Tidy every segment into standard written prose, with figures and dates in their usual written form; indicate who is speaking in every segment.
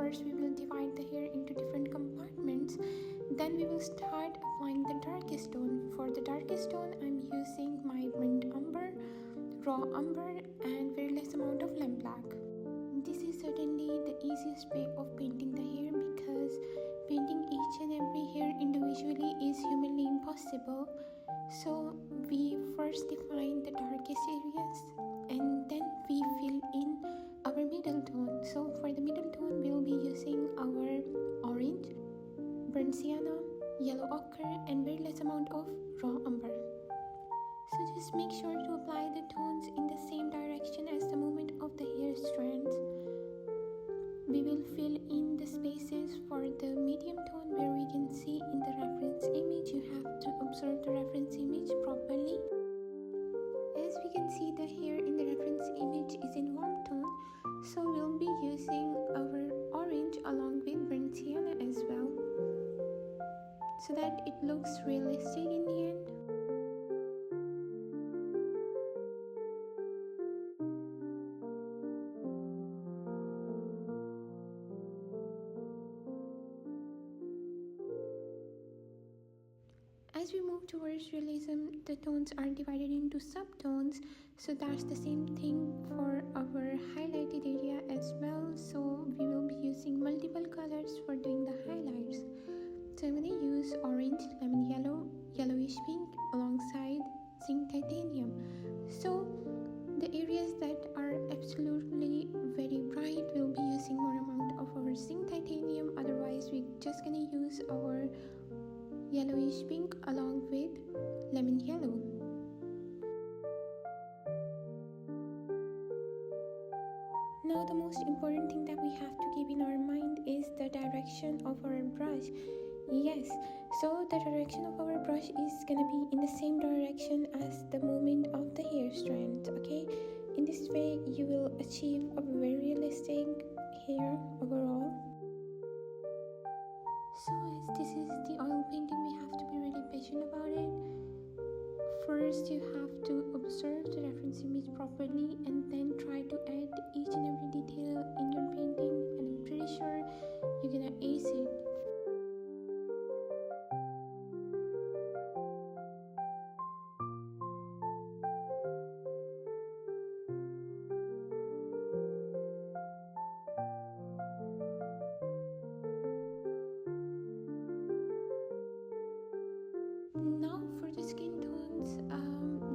Speaker 1: first we will divide the hair into different compartments. Then we will start applying the darkest tone. For the darkest tone, I'm using my burnt umber, raw umber, and very less amount of lamp black. This is certainly the easiest way of painting the hair because painting each and every hair individually is humanly impossible. So we first define the darkest areas and then we fill in our middle tone. So for the middle tone, we'll be using our orange, burnt sienna, yellow ochre, and very less amount of raw umber. So just make sure to apply the tones in the same direction as the movement of the hair strands. We will fill in the spaces for the medium tone where we can see in the reference image. You have to observe the reference image properly. As we can see, the hair in the reference image is in warm tone, so we'll be using our orange along with burnt sienna as well, so that it looks realistic in the end. As we move towards realism, the tones are divided into subtones, so that's the same thing for our highlighted area as well. So we will be using multiple colors for doing the highlights. So I'm going to use orange, lemon yellow, yellowish pink alongside zinc titanium. So the areas that are absolutely very bright, we'll be using more amount of our zinc titanium. Otherwise, we're just going to use our yellowish pink along with lemon yellow. Now the most important thing that we have to keep in our mind is the direction of our brush. Yes, so the direction of our brush is gonna be in the same direction as the movement of the hair strand, okay? In this way you will achieve a very realistic hair overall. So as this is the oil painting, we have to be really patient about it. First you have to observe the reference image properly and then try to add each and every detail in your painting, and I'm pretty sure you're gonna ace it. Now for the skin tones,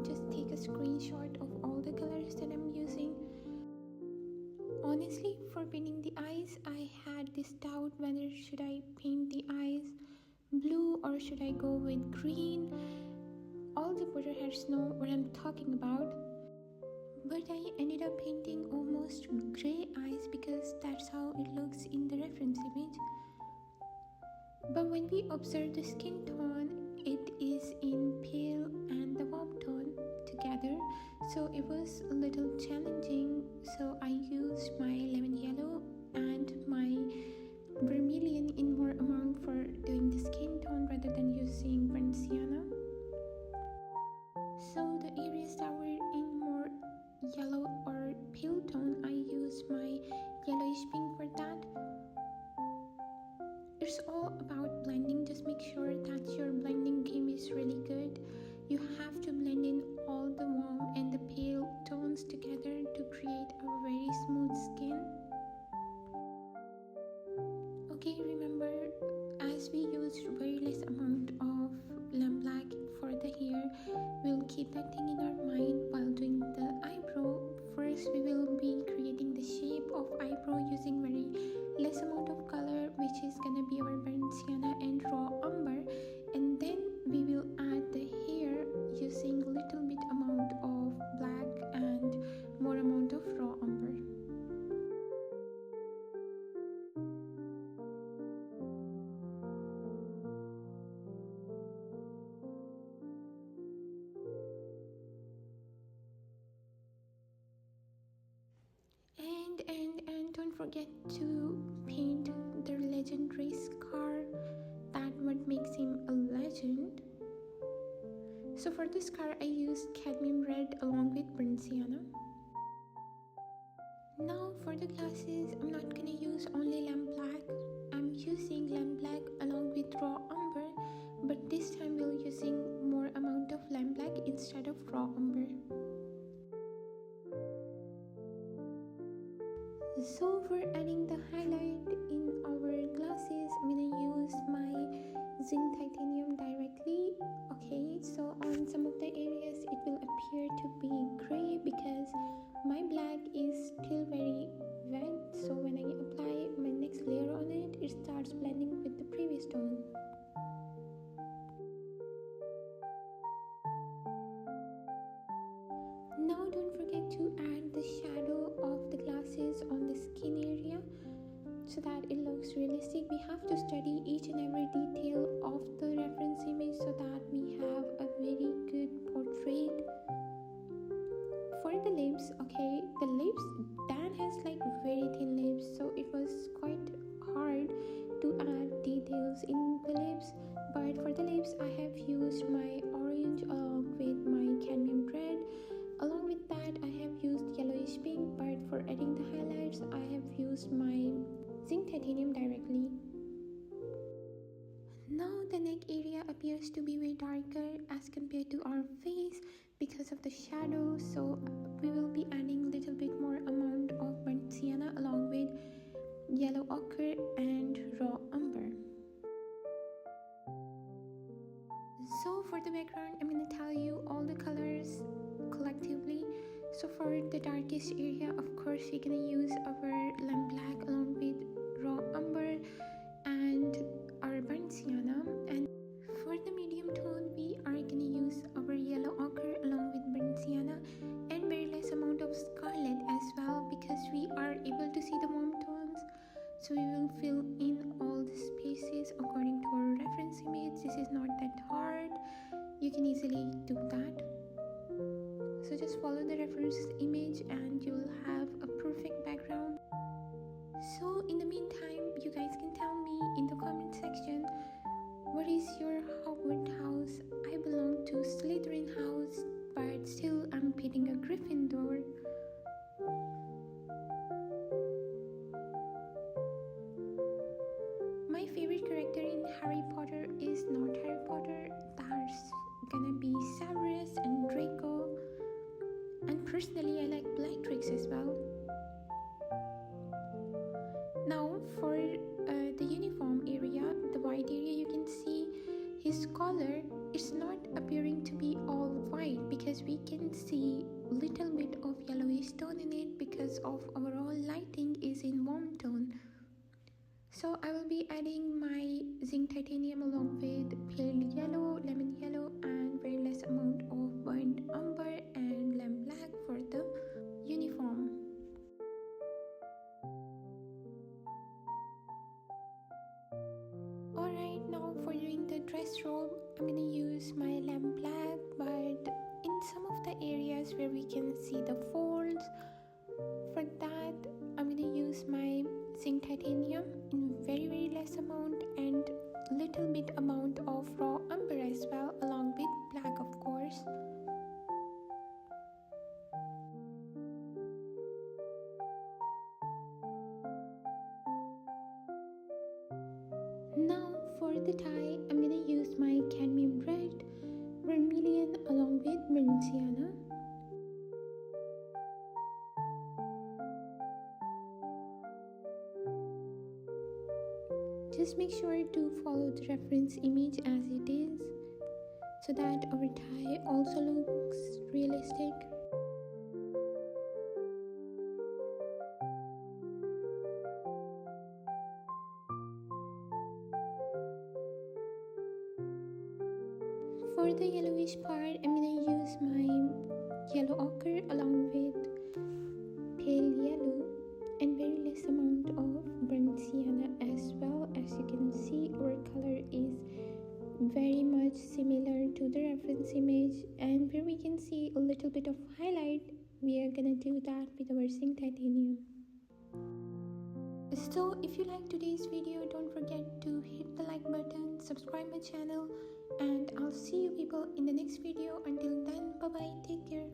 Speaker 1: just take a screenshot of all the colors that I'm using. Honestly, for painting the eyes, I had this doubt whether should I paint the eyes blue or should I go with green. All the Potterheads know what I'm talking about. But I ended up painting almost grey eyes because that's how it looks in the reference image. But when we observe the skin tone, it is in pale and the warm tone together, so it was a little challenging. So I used my lemon yellow and my vermilion in more amount for doing the skin tone rather than using burnt sienna. So the areas that were in more yellow or pale tone, I used my yellowish pink for that. It's all about blending. Just make sure that your blending game is really good. You have to blend in all the warm and the pale tones together to create a very smooth skin. Okay, remember, as we used very less amount of lamp black for the hair, we'll keep that thing in our mind while doing the eyebrow. First, we will be creating the shape of eyebrow using very less amount of color, which is gonna be our burnt sienna and raw umber, and then we will add the hair using little bit amount of black and more amount of raw umber. And don't forget to paint the legendary scar, that what makes him a legend. So for this scar I used cadmium red along with burnt sienna. Now for the glasses, I'm not gonna use only lamp black. it starts blending with the previous tone. Now don't forget to add the shadow of the glasses on the skin area so that it looks realistic. We have to study each and every detail of the reference image so that we have a very good portrait. For the lips, okay, the lips, Dan has like very thin lips, so it was quite hard to add details in the lips. But for the lips, I have used my orange along with my cadmium red. Along with that, I have used yellowish pink, but for adding the highlights, I have used my zinc titanium directly. Now the neck area appears to be way darker as compared to our face because of the shadow, so we will be adding a little bit more amount of burnt sienna along with yellow ochre and raw umber. So for the background, I'm going to tell you all the colors collectively. So for the darkest area, of course, we're going to use our lamp black along with raw umber and our burnt sienna. And for the medium tone, we are going to use our yellow ochre along with burnt sienna and very less amount of scarlet as well, because we are able to see the warm tones. So we will fill in all the spaces according to our reference image. This is not that hard. You can easily do that. So just follow the reference image and you will have a perfect background. So in the meantime, you guys can tell me in the comment section, what is your Hogwarts house? I belong to Slytherin house, but still I'm pitting a Gryffindor. My favorite character in Harry Potter is not Harry Potter. That's gonna be Severus and Draco. And personally, I like Bellatrix as well. Now for the uniform area, the white area, you can see his collar is not appearing to be all white because we can see little bit of yellowish tone in it because of overall lighting is in warm tone. So I will be adding my zinc titanium along with pale yellow, lemon yellow and very less amount of burnt umber and lamp black for the uniform. Alright, now for doing the dress robe, I'm gonna use my lamp black, but in some of the areas where we can see the folds, for that I'm gonna use my zinc titanium in very less amount and little bit amount of raw umber as well, along with black of course. Now for the tie, I'm gonna use my cadmium red, vermilion along with burnt sienna. Just make sure to follow the reference image as it is so that our tie also looks realistic. For the yellowish part, I'm gonna use my yellow ochre along with pale yellow and very less amount of burnt sienna as well. As you can see, our color is very much similar to the reference image, and where we can see a little bit of highlight, we are gonna do that with our zinc titanium. So if you like today's video, don't forget to hit the like button, subscribe my channel, and I'll see you people in the next video. Until then, bye bye, take care.